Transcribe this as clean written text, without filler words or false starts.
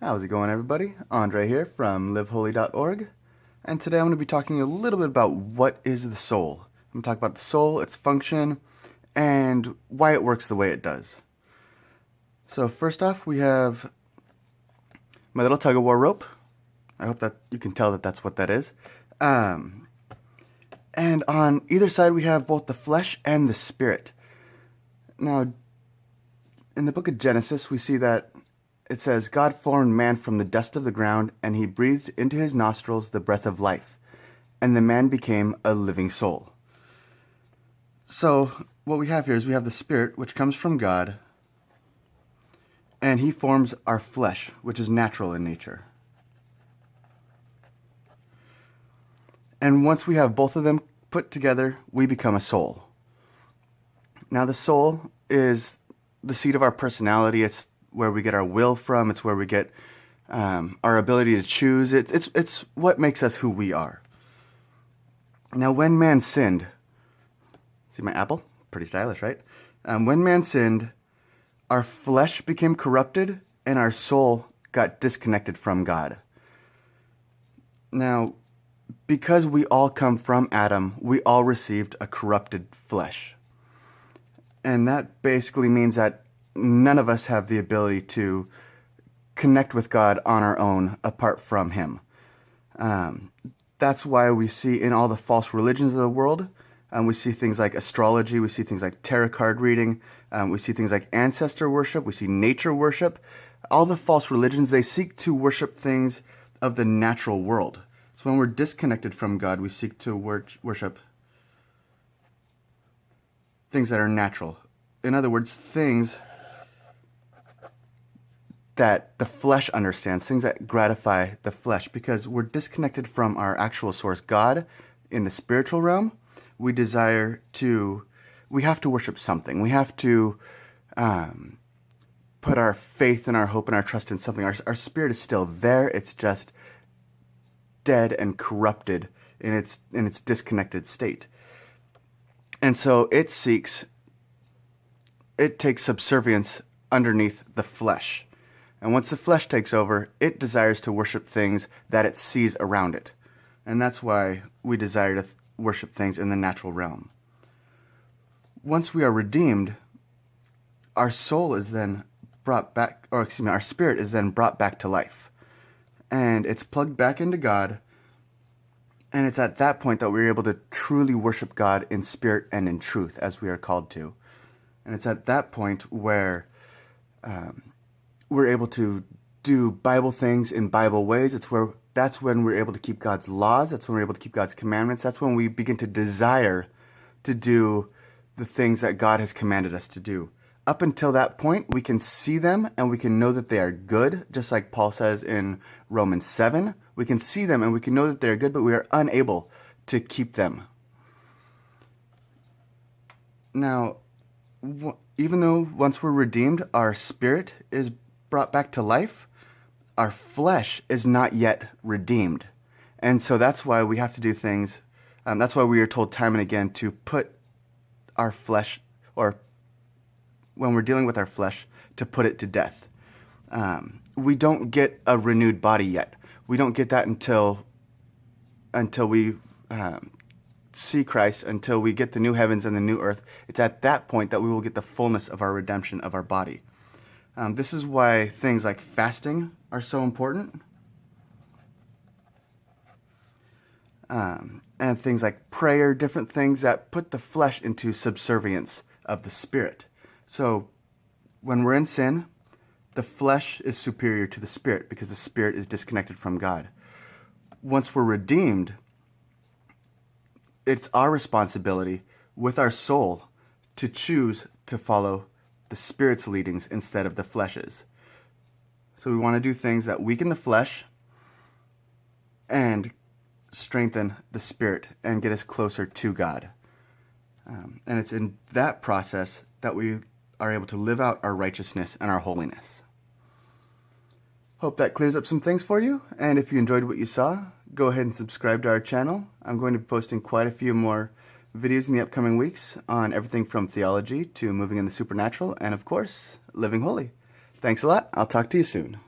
How's it going, everybody? Andre here from liveholy.org, and today I'm going to be talking a little bit about what is the soul. I'm going to talk about the soul, its function, and why it works the way it does. So first off, we have my little tug-of-war rope. I hope that you can tell that that's what that is. And on either side we have both the flesh and the spirit. Now, in the book of Genesis, we see that it says, God formed man from the dust of the ground, and he breathed into his nostrils the breath of life, and the man became a living soul. So what we have here is we have the spirit, which comes from God, and he forms our flesh, which is natural in nature. And once we have both of them put together, we become a soul. Now the soul is the seat of our personality. It's where we get our will from. It's where we get our ability to choose. It's what makes us who we are. Now, when man sinned, see my apple? Pretty stylish, right? When man sinned, our flesh became corrupted and our soul got disconnected from God. Now, because we all come from Adam, we all received a corrupted flesh. And that basically means that none of us have the ability to connect with God on our own apart from him. That's why we see in all the false religions of the world, we see things like astrology, we see things like tarot card reading, we see things like ancestor worship, we see nature worship. All the false religions, they seek to worship things of the natural world. So when we're disconnected from God, we seek to worship things that are natural. In other words, things that the flesh understands, things that gratify the flesh, because we're disconnected from our actual source, God. In the spiritual realm, we have to worship something. We have to put our faith and our hope and our trust in something. Our spirit is still there. It's just dead and corrupted in its disconnected state. And so it takes subservience underneath the flesh. And once the flesh takes over, it desires to worship things that it sees around it. And that's why we desire to worship things in the natural realm. Once we are redeemed, our soul is then brought back, our spirit is then brought back to life. And it's plugged back into God. And it's at that point that we're able to truly worship God in spirit and in truth, as we are called to. And it's at that point where we're able to do Bible things in Bible ways. That's when we're able to keep God's laws. That's when we're able to keep God's commandments. That's when we begin to desire to do the things that God has commanded us to do. Up until that point, we can see them and we can know that they are good, just like Paul says in Romans 7. We can see them and we can know that they are good, but we are unable to keep them. Now, even though once we're redeemed, our spirit is brought back to life, our flesh is not yet redeemed. And so that's why we have to do things, that's why we are told time and again to put our flesh, or when we're dealing with our flesh, to put it to death. We don't get a renewed body yet. We don't get that until we see Christ, until we get the new heavens and the new earth. It's at that point that we will get the fullness of our redemption of our body. This is why things like fasting are so important. And things like prayer, different things that put the flesh into subservience of the spirit. So when we're in sin, the flesh is superior to the spirit because the spirit is disconnected from God. Once we're redeemed, it's our responsibility with our soul to choose to follow the spirit's leadings instead of the flesh's. So we want to do things that weaken the flesh and strengthen the spirit and get us closer to God. And it's in that process that we are able to live out our righteousness and our holiness. Hope that clears up some things for you. And if you enjoyed what you saw, go ahead and subscribe to our channel. I'm going to be posting quite a few more videos in the upcoming weeks on everything from theology to moving in the supernatural and, of course, living holy. Thanks a lot. I'll talk to you soon.